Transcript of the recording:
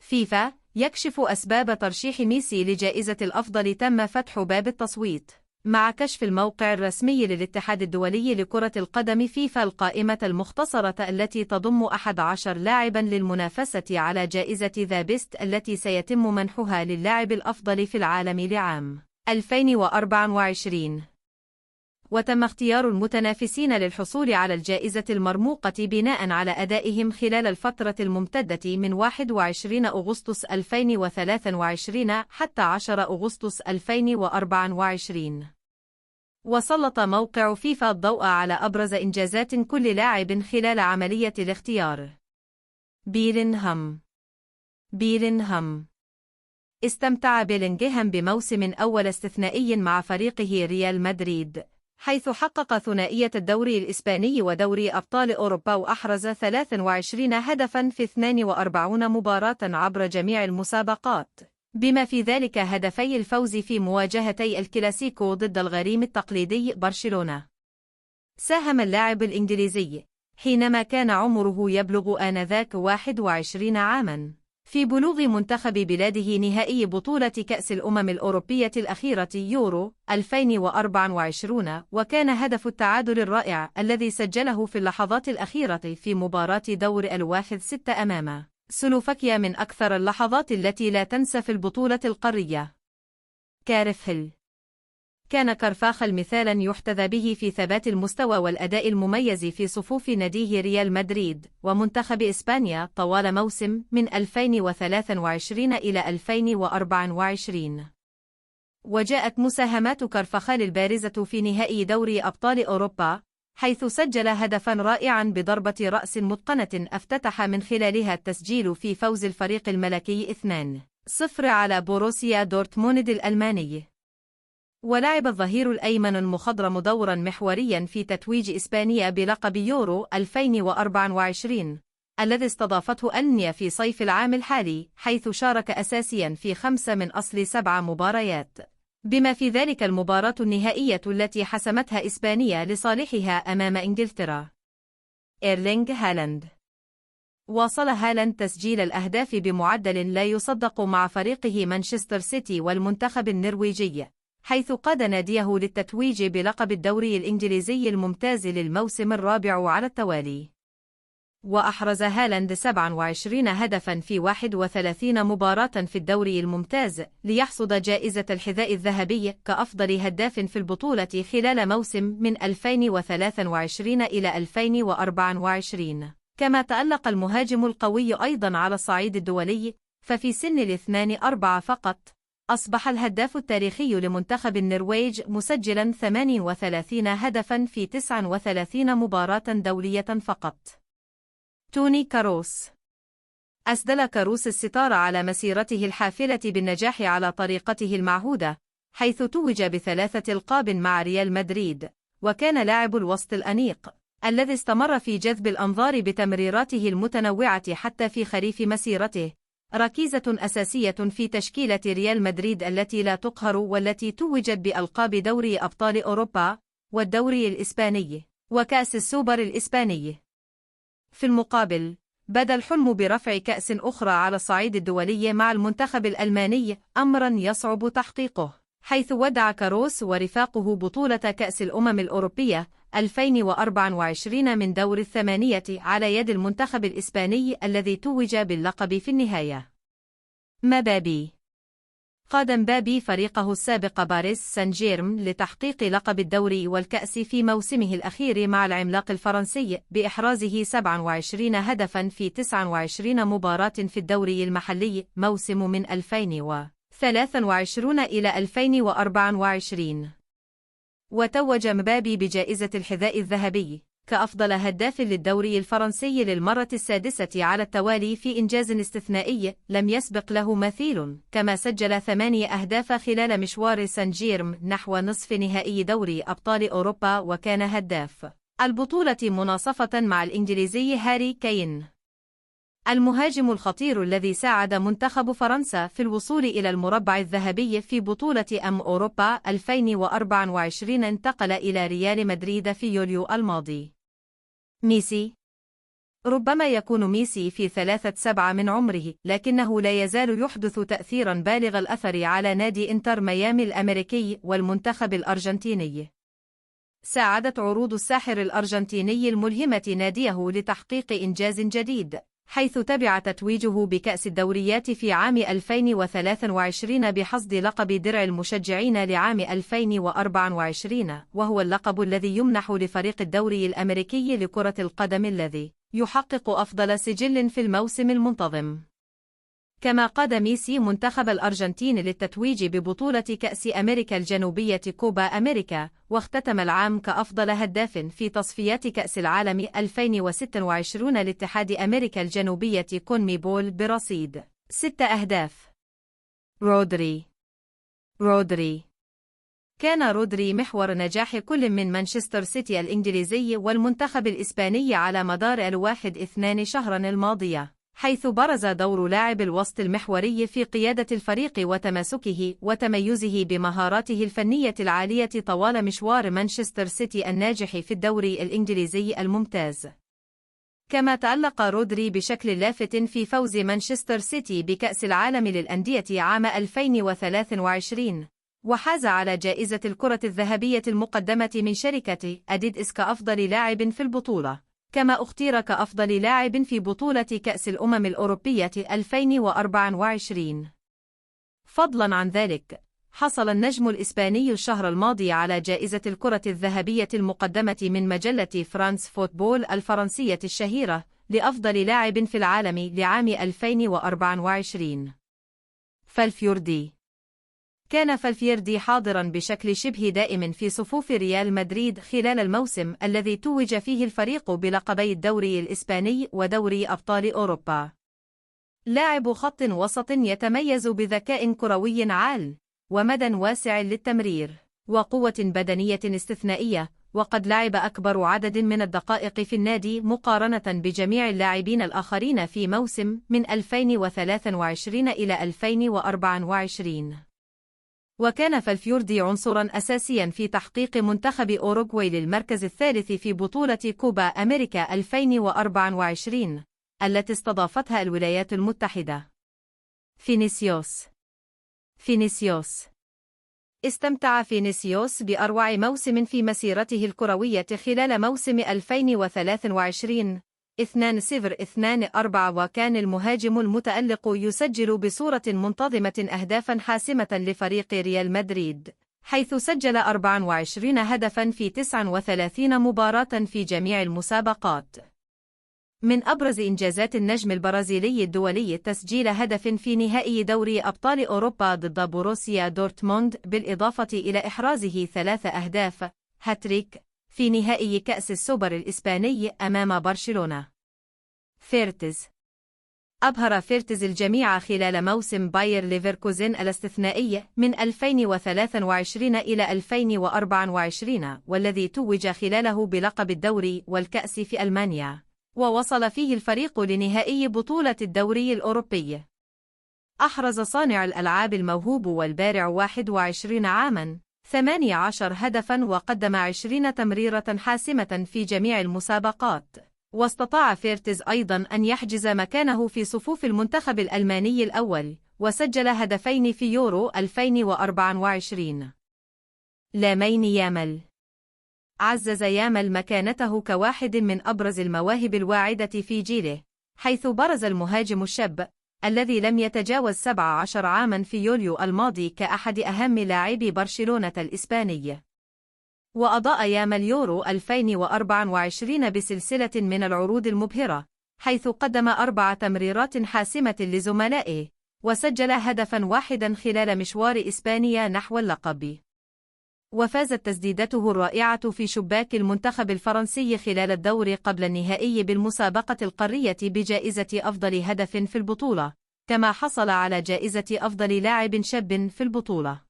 فيفا يكشف أسباب ترشيح ميسي لجائزة الأفضل. تم فتح باب التصويت مع كشف الموقع الرسمي للاتحاد الدولي لكرة القدم فيفا القائمة المختصرة التي تضم 11 لاعبا للمنافسة على جائزة ذا بيست التي سيتم منحها للاعب الأفضل في العالم لعام 2024. وتم اختيار المتنافسين للحصول على الجائزة المرموقة بناء على أدائهم خلال الفترة الممتدة من 21 أغسطس 2023 حتى 10 أغسطس 2024. وسلط موقع فيفا الضوء على أبرز إنجازات كل لاعب خلال عملية الاختيار. بيلينغهام استمتع بيلينغهام بموسم أول استثنائي مع فريقه ريال مدريد، حيث حقق ثنائية الدوري الإسباني ودوري أبطال أوروبا وأحرز 23 هدفاً في 42 مباراة عبر جميع المسابقات، بما في ذلك هدفي الفوز في مواجهتي الكلاسيكو ضد الغريم التقليدي برشلونة. ساهم اللاعب الإنجليزي حينما كان عمره يبلغ آنذاك 21 عاماً في بلوغ منتخب بلاده نهائي بطولة كأس الأمم الأوروبية الأخيرة يورو 2024، وكان هدف التعادل الرائع الذي سجله في اللحظات الأخيرة في مباراة دور ال1/6 أمام سلوفاكيا من أكثر اللحظات التي لا تنسى في البطولة القارية. كارفخال كان كارفاخال مثالا يحتذى به في ثبات المستوى والأداء المميز في صفوف ناديه ريال مدريد ومنتخب إسبانيا طوال موسم من 2023 إلى 2024. وجاءت مساهمات كارفاخال البارزة في نهائي دوري أبطال أوروبا، حيث سجل هدفا رائعا بضربة رأس متقنة افتتح من خلالها التسجيل في فوز الفريق الملكي 2-0 على بوروسيا دورتموند الألماني. ولعب الظهير الأيمن المخضرم دورا محوريا في تتويج إسبانيا بلقب يورو 2024 الذي استضافته ألمانيا في صيف العام الحالي، حيث شارك أساسيا في 5 من أصل 7 مباريات، بما في ذلك المباراة النهائية التي حسمتها إسبانيا لصالحها أمام إنجلترا. إيرلينغ هالاند واصل هالاند تسجيل الأهداف بمعدل لا يصدق مع فريقه مانشستر سيتي والمنتخب النرويجي، حيث قاد ناديه للتتويج بلقب الدوري الإنجليزي الممتاز للموسم الرابع على التوالي. وأحرز هالاند 27 هدفاً في 31 مباراة في الدوري الممتاز ليحصد جائزة الحذاء الذهبي كأفضل هداف في البطولة خلال موسم من 2023 إلى 2024. كما تألق المهاجم القوي أيضاً على الصعيد الدولي، ففي سن 42 فقط أصبح الهداف التاريخي لمنتخب النرويج مسجلاً 38 هدفاً في 39 مباراة دولية فقط. توني كاروس أسدل كاروس الستار على مسيرته الحافلة بالنجاح على طريقته المعهودة، حيث توج ب3 ألقاب مع ريال مدريد، وكان لاعب الوسط الأنيق الذي استمر في جذب الأنظار بتمريراته المتنوعة حتى في خريف مسيرته، ركيزة أساسية في تشكيلة ريال مدريد التي لا تقهر والتي توجت بألقاب دوري أبطال أوروبا والدوري الإسباني وكأس السوبر الإسباني. في المقابل، بدا الحلم برفع كأس أخرى على الصعيد الدولي مع المنتخب الألماني أمرا يصعب تحقيقه، حيث ودع كاروس ورفاقه بطولة كأس الأمم الأوروبية 2024 من دور الثمانية على يد المنتخب الإسباني الذي توج باللقب في النهاية. مبابي قاد مبابي فريقه السابق باريس سان جيرمان لتحقيق لقب الدوري والكأس في موسمه الأخير مع العملاق الفرنسي بإحرازه 27 هدفاً في 29 مباراة في الدوري المحلي موسم من 2023 إلى 2024. وتوج مبابي بجائزة الحذاء الذهبي كأفضل هداف للدوري الفرنسي للمرة السادسة على التوالي في إنجاز استثنائي لم يسبق له مثيل، كما سجل 8 أهداف خلال مشوار سان جيرمان نحو نصف نهائي دوري أبطال أوروبا، وكان هداف البطولة مناصفة مع الإنجليزي هاري كين. المهاجم الخطير الذي ساعد منتخب فرنسا في الوصول إلى المربع الذهبي في بطولة أوروبا 2024 انتقل إلى ريال مدريد في يوليو الماضي. ميسي ربما يكون ميسي في 3-7 من عمره، لكنه لا يزال يحدث تأثيرا بالغ الأثر على نادي إنتر ميامي الأمريكي والمنتخب الأرجنتيني. ساعدت عروض الساحر الأرجنتيني الملهمة ناديه لتحقيق إنجاز جديد، حيث تبع تتويجه بكأس الدوريات في عام 2023 بحصد لقب درع المشجعين لعام 2024، وهو اللقب الذي يمنح لفريق الدوري الأمريكي لكرة القدم الذي يحقق أفضل سجل في الموسم المنتظم. كما قاد ميسي منتخب الأرجنتين للتتويج ببطولة كأس أمريكا الجنوبية كوبا أمريكا، واختتم العام كأفضل هداف في تصفيات كأس العالم 2026 لاتحاد أمريكا الجنوبية كونميبول برصيد 6 أهداف. رودري كان رودري محور نجاح كل من مانشستر سيتي الإنجليزي والمنتخب الإسباني على مدار 1-2 شهرا الماضية، حيث برز دور لاعب الوسط المحوري في قيادة الفريق وتماسكه وتميزه بمهاراته الفنية العالية طوال مشوار مانشستر سيتي الناجح في الدوري الإنجليزي الممتاز. كما تألق رودري بشكل لافت في فوز مانشستر سيتي بكأس العالم للأندية عام 2023، وحاز على جائزة الكرة الذهبية المقدمة من شركة أديداس كأفضل لاعب في البطولة، كما اختير كأفضل لاعب في بطولة كأس الأمم الأوروبية 2024. فضلا عن ذلك، حصل النجم الإسباني الشهر الماضي على جائزة الكرة الذهبية المقدمة من مجلة فرانس فوتبول الفرنسية الشهيرة لأفضل لاعب في العالم لعام 2024. كان فالفيردي حاضرا بشكل شبه دائم في صفوف ريال مدريد خلال الموسم الذي توج فيه الفريق بلقبي الدوري الإسباني ودوري أبطال أوروبا. لاعب خط وسط يتميز بذكاء كروي عال، ومدى واسع للتمرير، وقوة بدنية استثنائية، وقد لعب أكبر عدد من الدقائق في النادي مقارنة بجميع اللاعبين الآخرين في موسم من 2023 إلى 2024. وكان فالفيردي عنصرا أساسيا في تحقيق منتخب أوروغواي للمركز الثالث في بطولة كوبا أمريكا 2024 التي استضافتها الولايات المتحدة. فينيسيوس استمتع فينيسيوس بأروع موسم في مسيرته الكروية خلال موسم 2023 2-0-2-4، وكان المهاجم المتألق يسجل بصورة منتظمة أهدافا حاسمة لفريق ريال مدريد، حيث سجل 24 هدفا في 39 مباراة في جميع المسابقات. من أبرز إنجازات النجم البرازيلي الدولي تسجيل هدف في نهائي دوري أبطال أوروبا ضد بوروسيا دورتموند، بالإضافة إلى إحرازه 3 أهداف هاتريك في نهائي كأس السوبر الإسباني أمام برشلونة. أبهر فيرتز الجميع خلال موسم باير ليفركوزن الاستثنائي من 2023 إلى 2024، والذي توج خلاله بلقب الدوري والكأس في ألمانيا، ووصل فيه الفريق لنهائي بطولة الدوري الأوروبي. أحرز صانع الألعاب الموهوب والبارع 21 عاماً 18 هدفاً وقدم 20 تمريرة حاسمة في جميع المسابقات، واستطاع فيرتز أيضاً أن يحجز مكانه في صفوف المنتخب الألماني الأول، وسجل هدفين في يورو 2024. لامين يامال عزز يامال مكانته كواحد من أبرز المواهب الواعدة في جيله، حيث برز المهاجم الشاب الذي لم يتجاوز 17 عاما في يوليو الماضي كأحد أهم لاعبي برشلونة الإسباني. وأضاء يامال يورو 2024 بسلسلة من العروض المبهرة، حيث قدم 4 تمريرات حاسمة لزملائه، وسجل هدفا واحدا خلال مشوار إسبانيا نحو اللقب. وفازت تسديدته الرائعة في شباك المنتخب الفرنسي خلال الدور قبل النهائي بالمسابقة القارية بجائزة أفضل هدف في البطولة، كما حصل على جائزة أفضل لاعب شاب في البطولة.